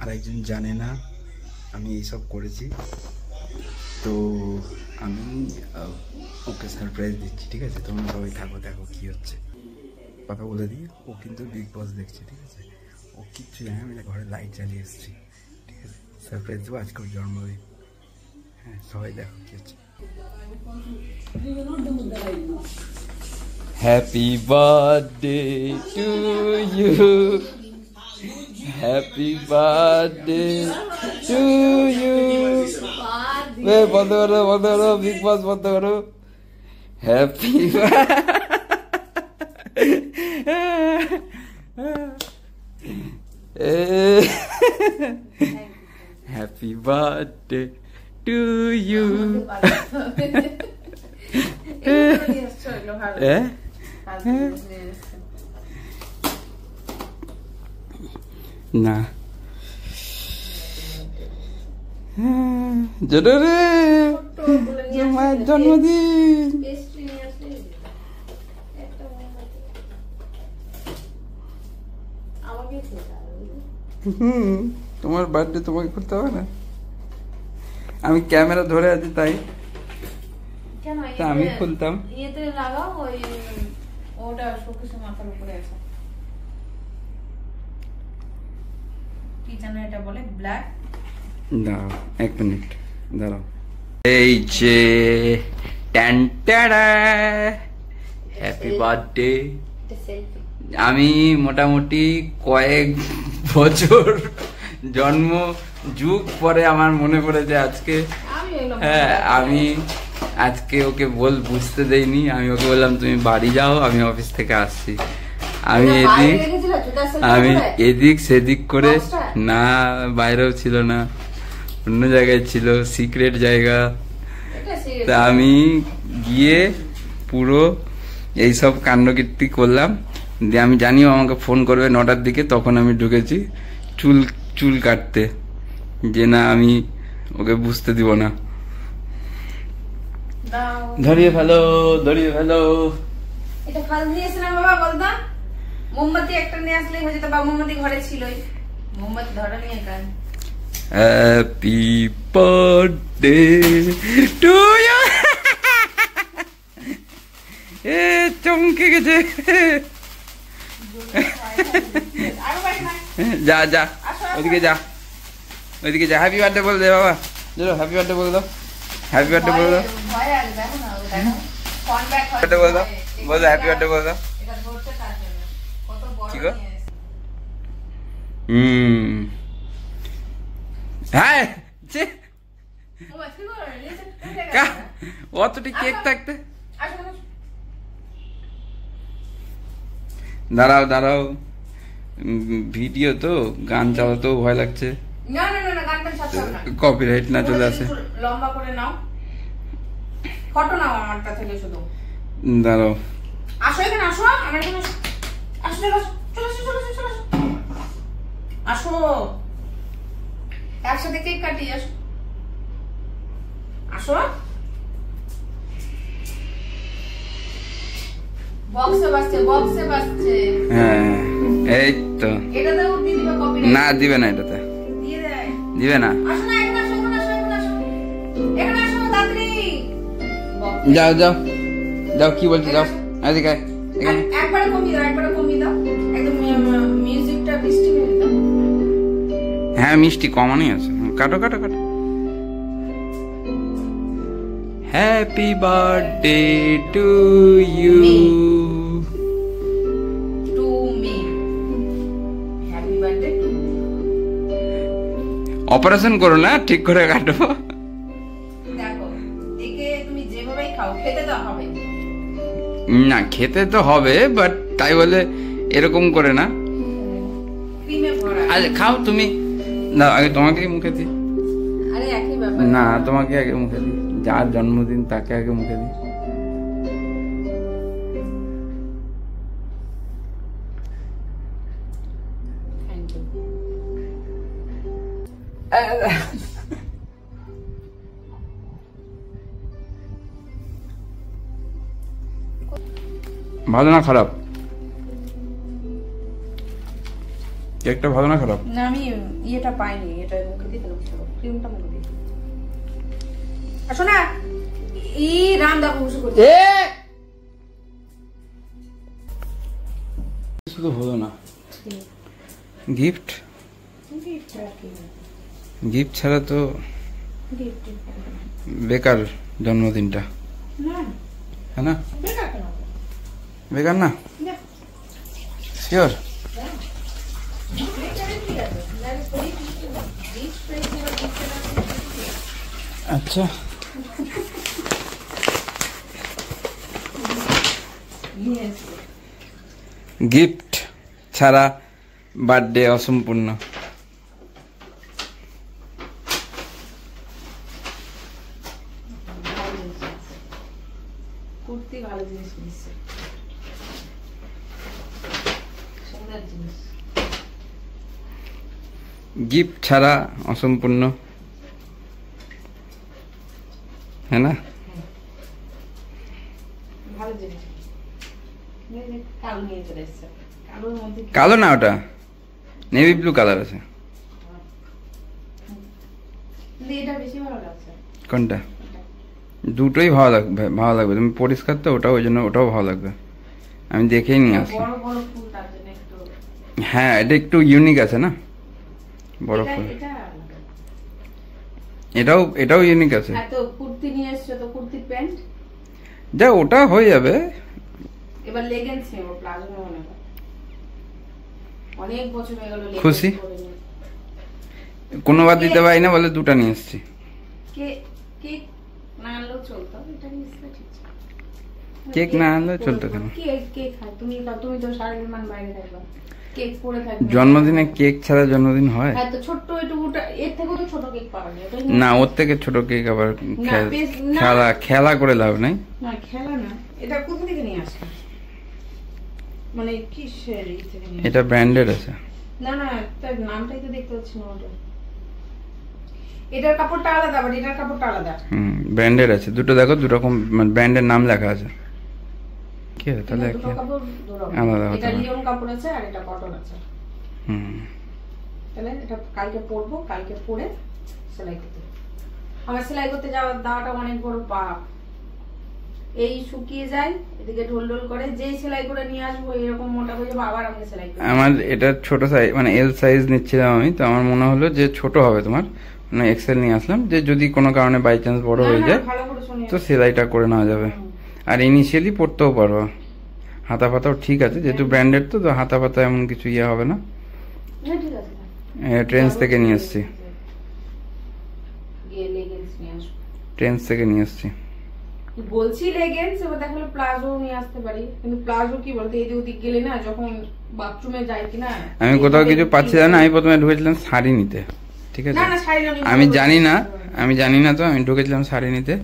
আর একজন জানে না আমি এইসব করেছি। তো আমি ওকে সারপ্রাইজ দিচ্ছি, ঠিক আছে? তোমরা সবাই থাকো, দেখো কি হচ্ছে। কথা বলে দিই, ও কিন্তু বিগ বস দেখছে, ঠিক আছে? ও কিচ্ছু জানে, আমি ঘরে লাইট জ্বালিয়ে এসেছি, ঠিক আছে? সারপ্রাইজ দেবো, আজকে ওর জন্মদিন। হ্যাঁ, সবাই দেখো কি হচ্ছে। Happy birthday to you, happy birthday to you. বন্ধ করো, বন্ধ করো, বিগ বস বন্ধ করো। Happy happy birthday to you. না মায়ের জন্মদিন। তোমার বার্থডে তোমাকে করতে হবে না? আমি ক্যামেরা ধরে আছি তাই আমি খুলতাম। ইয়েতে লাগাও, ওই ওটা শোকেসের মাথার উপরে আছে, কি জানো এটা বলে, ব্ল্যাক। দাঁড়াও এক মিনিট, দাঁড়াও। এই যে হ্যাপি বার্থডে। আমি মোটামুটি কয়েক বছর জন্ম যুগ পরে আমার মনে পড়েছে আজকে। হ্যাঁ, আমি আজকে ওকে বুঝতে দেইনি। আমি ওকে বললাম তুমি বাড়ি যাও, আমি অফিস থেকে আসছি। আমি এদিক সেদিক করে, না বাইরেও ছিল না, অন্য জায়গায় ছিল, সিক্রেট জায়গা। তা আমি গিয়ে পুরো এইসব কাণ্ডকীর্তি করলাম। দিয়ে আমি জানিও আমাকে ফোন করবে 9টার দিকে, তখন আমি ঢুকেছি চুল কাটতে, যে না আমি ওকে বুঝতে দিব না। ধরিয়ে ফেলো, ধরিয়ে ফেলো। এটা ফাল দিয়েছে না বাবা, বলতো মোমবাতি একটা নিয়ে আসলেই হয়ে যেত, বা মোমবাতি ঘরে ছিলই, মোমবাতি ধরা নিয়ে কান। Happy birthday to you. এ চমকে গেছে। যা যা, ওইদিকে যা, ওইদিকে যা। হ্যাপি বার্থডে বল দে বাবা, চলো হ্যাপি বার্থডে বলে দাও, হ্যাপি বার্থডে বলে দাও, বলে দাও, বলে হ্যাপি বার্থডে বলে দাও। কি গো? হ্যাঁ, অতটি কেক থাকতে। দাঁড়াও দাঁড়াও, ভিডিও তো, গান চালাতেও ভয় লাগছে। না না না, গানটা ছাড়তে হবে না, কপিরাইট না চলে আসে। লম্বা করে নাও, ফটো নাও আমারটা থেকে শুধু। দাঁড়াও, আসো এখানে, আসো আমার এখানে, আসো, চলো চলো চলো চলো আসো, একসাথে কেক কাটি, আসো আসো। বক্সে বাজছে, বক্সে বাজছে। হ্যাঁ এই তো। এটাতে দিয়ে দিবে কপিরাইট? না দিবে না, এটাতে দিয়ে দেয়, দিবে না। আসো না, এখানে আসো, এখানে আসো, এখানে আসো, এখানে আসো তাড়াতাড়ি। যাও যাও যাও, কি বলছো, যাও এদিকে এখানে। একবারে কমিয়ে দাও, একবারে কমিয়ে দাও, একদম মিউজিকটা মিষ্টি করে দাও। হ্যাঁ মিষ্টি কমানোই আছে, কাটো কাটো কাটো। Happy birthday to you. To me, happy birthday to. Operation করো না, ঠিক করে কাটো। দেখো একে তুমি যেভাবেই খাও, খেতে তো হবে না, খেতে তো হবে, বাট তাই বলে এরকম করে না। ক্রিমে ভরা। আরে খাও তুমি, না আগে তোমাকে মুখে দিই। আরে একই ব্যাপার না, তোমাকে আগে মুখে দিই, যার জন্মদিন তাকে আগে মুখে দিই। Thank you. ভালো না খারাপ? কেকটা ভালো না খারাপ? না আমি ইয়েটা পাইনি, এটা মুখে দিয়ে দিলাম, ক্রিমটা মুখে দিয়ে। আসো না, ই রাম দা খুশি করছে। শুধু হলো না গিফট, গিফট ছাড়া তো বেকার জন্মদিনটা, হ্যাঁ না? বেকার না? শিওর? আচ্ছা গিফট ছাড়া বার্থডে অসম্পূর্ণ। কুর্তি ভালো জিনিস নিচ্ছে, সুন্দর জিনিস। গিফট ছাড়া অসম্পূর্ণ, হ্যাঁ না? ভালো জিনিস। কালো নিয়ে চলে এসছে, কালোর মধ্যে কালো না, ওটা নেভি ব্লু কালার আছে। এটা বেশি ভালো লাগছে। কোনটা? দুটোই ভালো লাগবে, ভালো লাগবে। তুমি পরিষ্কার তো, ওটাও ওই জন্য ওটাও ভালো লাগবে। আমি দেখেই নিয়ে আসলাম। বড় বড় ফুল তার জন্য একটু, হ্যাঁ এটা একটু ইউনিক আছে না, বড় ফুল। এটাও ইউনিক আছে। তো কুর্তি নিয়ে এসছো, তো কুর্তির প্যান্ট যা, ওটা হয়ে যাবে। এবার লেগিংস নেব, প্লাজো নেব না। অনেক বছর হয়ে গেল লেগিংস খুশি? পরিনি। কোনোবার দিতে পারি না বলে দুটো নিয়ে এসেছি। কেক না আনলেও চলতো, এটা নিয়ে এসে ঠিক ছিল। কেক না আনলেও চলতো কেন? কেক খাই তুমি তো সারাদিন মান বাইরে থাকবা, কেক পড়ে থাকবে। জন্মদিনে কেক ছাড়া জন্মদিন হয়? হ্যাঁ তো ছোট্ট একটুটা, এর থেকেও তো ছোট কেক পাওয়া যায়। না, ওর থেকে ছোট কেক আবার না, খেলা করে লাভ নাই। না খেলা না, এটা কোথা থেকে নিয়ে আসা, মানে কিসের এই থেকে নিয়ে? এটা ব্র্যান্ডেড আছে। না না, তার নামটাই তো দেখতে পাচ্ছি না ওটা। এটার কাপড়টা আলাদা, বাট এটার কাপড়টা আলাদা। ব্র্যান্ডেড আছে দুটো, দেখো দু রকম ব্র্যান্ডের নাম লেখা আছে। কি আছে তাহলে? দুটো কাপড় দু রকম, আলাদা এটা আলাদা। লিওন কাপড় আছে আর এটা কটন আছে। তাহলে এটা কালকে পরবো, কালকে পরে সেলাই করতে। আমার সেলাই করতে যাওয়াটা অনেক বড় পাপ। এই শুকিয়ে যায়, এদিকে ঢোল ঢোল করে, যেই সেলাই করে নিয়ে আসবো এরকম মোটা হয়ে যাবো, আবার আমাকে সেলাই করতে। আমার এটা ছোট সাইজ, মানে এল সাইজ নিচ্ছিলাম আমি, তো আমার মনে হলো যে ছোট হবে তোমার, মানে এক্সেল নিয়ে আসলাম, যে যদি কোনো কারণে বাই চান্স বড় হয়ে যায় তো সেলাইটা করে নেওয়া যাবে। আর ইনিশিয়ালি পড়তেও পারবো, হাতা ফাতাও ঠিক আছে, যেহেতু ব্র্যান্ডেড তো হাতা ফাতা এমন কিছু ইয়ে হবে না। ট্রেন্স থেকে নিয়ে এসছি, ট্রেন্স থেকে নিয়ে এসছি। বলছি লেগিংস, এবার দেখো প্লাজো নিয়ে আসতে পারি, কিন্তু প্লাজো কি বলতো, এদিক ওদিক গেলে না, যখন বাথরুমে যাই কিনা আমি কোথাও কিছু পাচ্ছিলাম না, আমি প্রথমে ঢুকেছিলাম শাড়ি নিতে, ঠিক আছে? আমি জানি না তো, আমি ঢুকেছিলাম শাড়ি নিতে।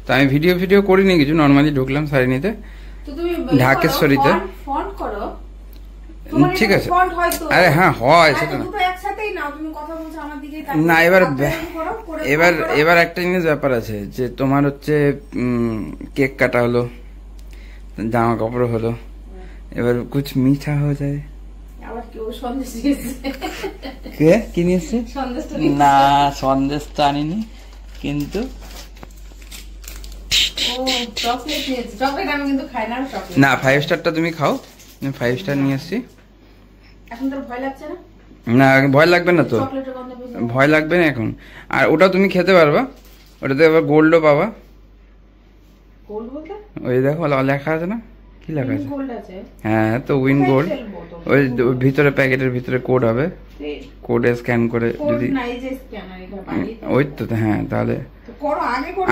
তো আমি ভিডিও করিনি কিছু, নর্মালি ঢুকলাম শাড়ি নিতে ঢাকেশ্বরীতে। ঠিক আছে, আরে হ্যাঁ হয় সেটা না। এবার একটা জিনিস ব্যাপার আছে, যে তোমার হচ্ছে কেক কাটা হলো, জামা কাপড় হলো, এবার কুছ মিঠা হয়ে যায়। কি নিয়ে এসছে? না, সন্দেশ তো আনিনি, কিন্তু না 5 স্টারটা তুমি খাও, 5 স্টার নিয়ে এসছি। না ভয় লাগবে না তো, ভয় লাগবে না এখন। আর ওটা তুমি খেতে পারবা, ওটাতে আবার গোল্ডও পাবা। ওই দেখো লেখা আছে না, কি লেখা আছে? হ্যাঁ তো উইন গোল্ড, ওই ভিতরে প্যাকেটের ভিতরে কোড হবে, কোডে স্ক্যান করে যদি, ওই তো হ্যাঁ। তাহলে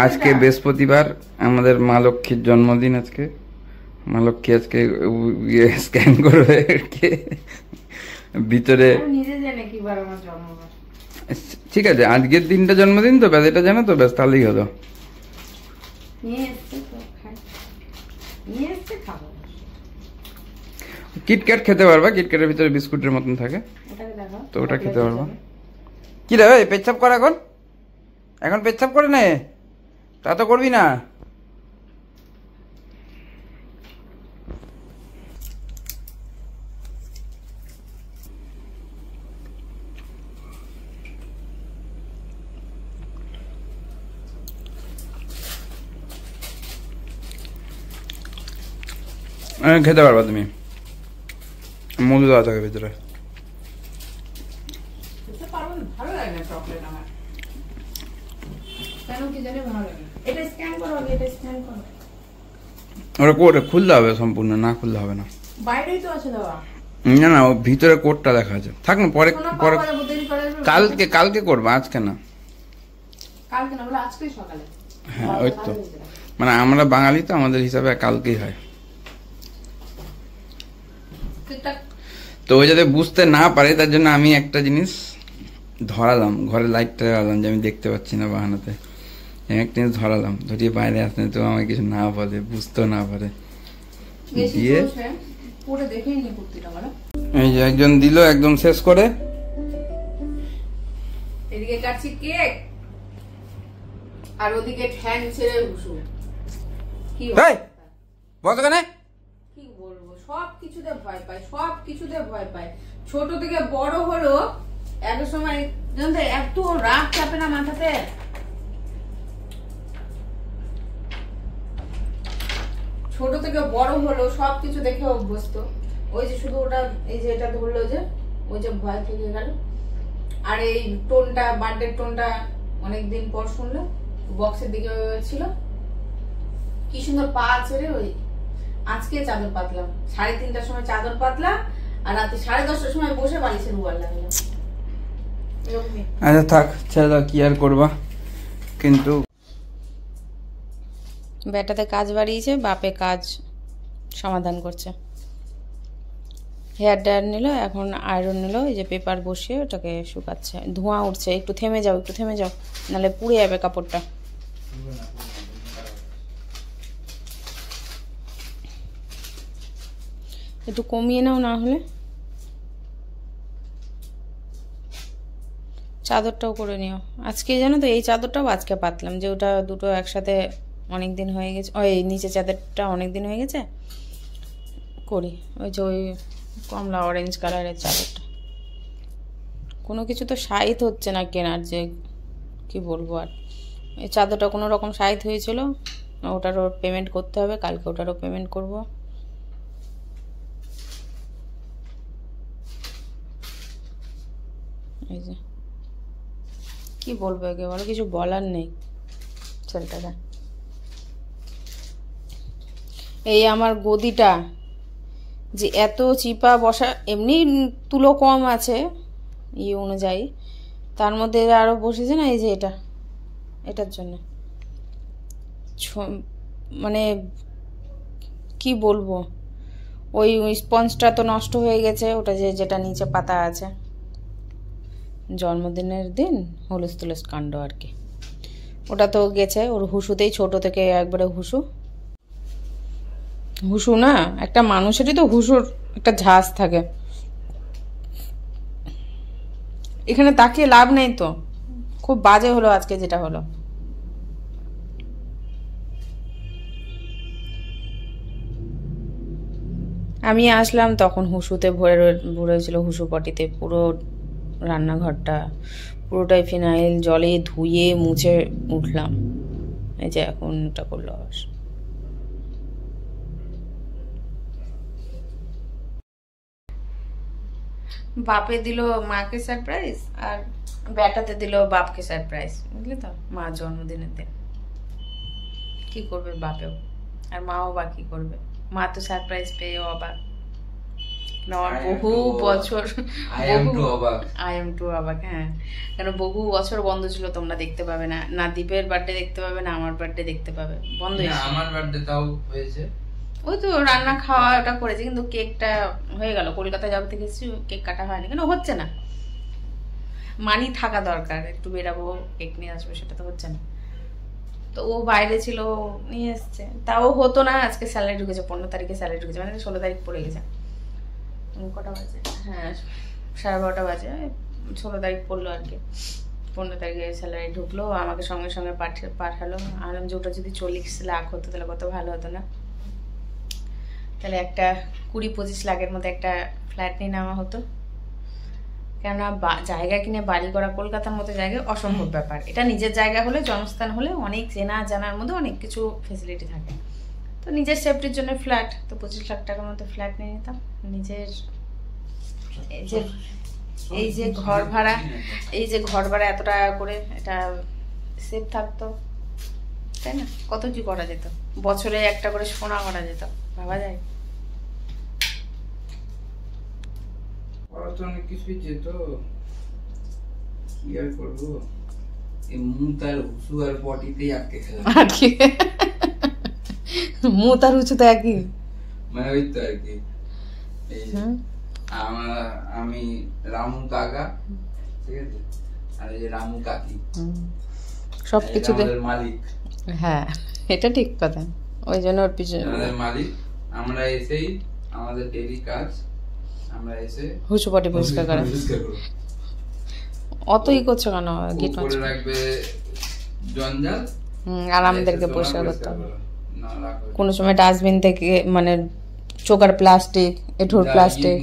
আজকে বৃহস্পতিবার, আমাদের মা লক্ষ্মীর জন্মদিন আজকে। মা লক্ষ্মী আজকে স্ক্যান করবে ভিতরে। ঠিক আছে, আজকের দিনটা জন্মদিন তো ব্যাস, এটা জানো তো ব্যাস, তাহলেই হলো। কিটক্যাট খেতে পারবা, কিটক্যাটের ভিতরে বিস্কুটের মতন থাকে, তো ওটা খেতে পারবা। কি রে পেচ্ছাপ কর, এখন পেচ্ছাপ করে নে, তা তো করবি না। খেতে পারবা তুমি, মধু দেওয়া থাকে ভিতরে। ভালো লাগে না চকলেট আমার, কেন কি জানি ভালো লাগে। এটা স্ক্যান করো, এটা স্ক্যান করো। ওটা কোড খুলতে হবে সম্পূর্ণ, না খুললে হবে না। বাইরেই তো আছে দেওয়া। না না, ও ভিতরে কোডটা দেখা আছে। থাক না, পরে পরে কালকে করবা, আজকে না। কালকে না বলে আজকেই সকালে। হ্যাঁ ওই তো, মানে আমরা বাঙালি তো, আমাদের হিসাবে কালকেই হয়। তো ওই যাতে বুঝতে না পারে তার জন্য আমি একটা জিনিস ধরালাম, ঘরের লাইটটা ধরালাম, যে আমি দেখতে পাচ্ছি না বাহানাতে। একটা জিনিস ধরালাম, ধরিয়ে বাইরে আসলে তো আমাকে কিছু না বলে, বুঝতেও না পারে। দিয়ে এই যে একজন দিল একদম শেষ করে। এদিকে কাটছি কেক, আর ওদিকে ঠ্যাং ছেড়ে বসু। কি বলতো কি বলবো, সব কিছুতে ভয় পায়, সব কিছুতে ভয় পায়। ছোট থেকে বড় হলো, এক সময় এত রাগ চাপে না মাথাতে। ছোট থেকে বড় হলো, সবকিছু দেখে অভ্যস্ত। ওই যে শুধু ওটা, এই যে এটা ধরলো যে, ওই যে ভয় থেকে গেল। আর এই টোনটা, বার্থডে টোনটা অনেকদিন পর শুনলো, বক্সের দিকে ছিল, কি সুন্দর পা ছেড়ে। ওই আজকে চাদর পাতলাম, 3:30টার সময় চাদর পাতলাম, আর রাতে 10:30টার সময় বসে বালিশের উপর লাগলাম। আচ্ছা থাক, ছেড়ে দাও, কি আর করবা। কিন্তু বেটাতে কাজ বাড়িয়েছে, বাপে কাজ সমাধান করছে। হেয়ার ড্রায়ার নিল, এখন আয়রন নিল, এই যে পেপার বসিয়ে ওটাকে শুকাচ্ছে। ধোঁয়া উঠছে, একটু থেমে যাও, একটু থেমে যাও, নাহলে পুড়ে যাবে কাপড়টা। একটু কমিয়ে নাও, না হলে চাদরটাও করে নিও আজকে। জানো তো এই চাদরটাও আজকে পাতলাম, যে ওটা দুটো একসাথে অনেক দিন হয়ে গেছে। ওই নিচে চাদরটা অনেক দিন হয়ে গেছে, করি। ওই যে ওই কমলা অরেঞ্জ কালারের চাদরটা। কোনো কিছু তো সাইজ হচ্ছে না কেনার, যে কি বলবো আর। এই চাদরটা কোনো রকম সাইজ হয়েছিল, ওটারও পেমেন্ট করতে হবে, কালকে ওটারও পেমেন্ট করব। এই যে কি বলবো, একেবারে কিছু বলার নেই ছেলেটাকে। এই আমার গদিটা যে এত চিপা বসা, এমনি তুলো কম আছে ইয়ে অনুযায়ী, তার মধ্যে আরো বসেছে না, এই যে এটা, এটার জন্য মানে কি বলবো, ওই স্পঞ্জটা তো নষ্ট হয়ে গেছে, ওটা যেটা নিচে পাতা আছে, জন্মদিনের দিন হুলুস তুলুস কাণ্ড আর কি। ওটা তো গেছে, ওর হুসুতেই ছোট থেকে একবারে হুসু না, একটা মানুষেরই তো হুসুর একটা ঝাঁজ থাকে। এখানে তাকিয়ে লাভ নেই তো, খুব বাজে হলো আজকে যেটা হলো। আমি আসলাম তখন হুসুতে ভরেছিল, হুসু পটিতে পুরো রান্নাঘরটা পুরোটাই ফিনাইল জলে ধুয়ে মুছে উঠলাম। এই যে এখন এটা করলো আবার। বাপে দিল মাকে সারপ্রাইজ, আর বেটাতে দিল বাপকে সারপ্রাইজ, বুঝলি তো। মা জন্মদিনের দিন কি করবে বাপেও, আর মাও বা কি করবে। মা তো সারপ্রাইজ পেয়ে অবাক, বহু বছর আই এম টু অবাক। হ্যাঁ, কেন বহু বছর বন্ধ ছিল, তোমরা দেখতে পাবে না, না দীপের বার্থডে দেখতে পাবে, না আমার বার্থডে দেখতে পাবে, বন্ধ হয়েছে। আমার বার্থডে তাও হয়েছে, ওই তো রান্না খাওয়া ওটা করেছি, কিন্তু কেকটা হয়ে গেল। কলকাতায় যাবো থেকে এসেছি, কেক কাটা হয়নি, কেন হচ্ছে না। মানি থাকা দরকার, একটু বেরাবো কেক নিয়ে আসবো, সেটা তো হচ্ছে না। তো ও বাইরে ছিল, নিয়ে এসছে, তাও হতো না। আজকে স্যালারি ঢুকেছে, 15 তারিখে স্যালারি ঢুকেছে, মানে 16 তারিখ পড়ে গেছে। কটা বাজে? হ্যাঁ 12:30 বাজে, 16 তারিখ পড়লো আর কি। 15 তারিখে স্যালারি ঢুকলো, আমাকে সঙ্গে সঙ্গে পাঠালো। আনলাম যে ওটা যদি 40 লাখ হতো তাহলে কত ভালো হতো না। তাহলে একটা 20-25 লাখের মধ্যে একটা ফ্ল্যাট নিয়ে নেওয়া হতো। কেননা জায়গা কিনে বাড়ি করা কলকাতার মতো জায়গায় অসম্ভব ব্যাপার। এটা নিজের জায়গা হলে, জন্মস্থান হলে অনেক চেনা জানার মধ্যে অনেক কিছু ফেসিলিটি থাকে। তো তো নিজের সেফটির জন্য ফ্ল্যাট, তো 25 লাখ টাকার মতো ফ্ল্যাট নিয়ে নিতাম নিজের। এই যে ঘর ভাড়া, এত টাকা করে, এটা সেফ থাকতো, তাই না? কত কি করা যেত, বছরে একটা করে সোনা করা যেত, ভাবা যায়? অনেক কিছুই যেত, কি আর করবো, এই মুত আর হুসু আর পটিতেই আটকে খেলা। মুত আর হুসু তো একই, মানে ওই তো আর কি। আমি রামু কাকা, ঠিক আছে, আর এই রামু কাকি, সবকিছু মালিক। হ্যাঁ, এটা ঠিক কথা, ওই জন্য ওর পিছনে আমাদের মালিক। আমরা এসেই আমাদের ডেইলি কাজ, আমরা এসে হুসু পটি পরিষ্কার করা। অতই করছো কেন? গেট করে রাখবে জঞ্জাল, আর আমাদেরকে পরিষ্কার করতে হবে। কোনো সময় ডাস্টবিন থেকে মানে চোকার প্লাস্টিক, এঠোর প্লাস্টিক,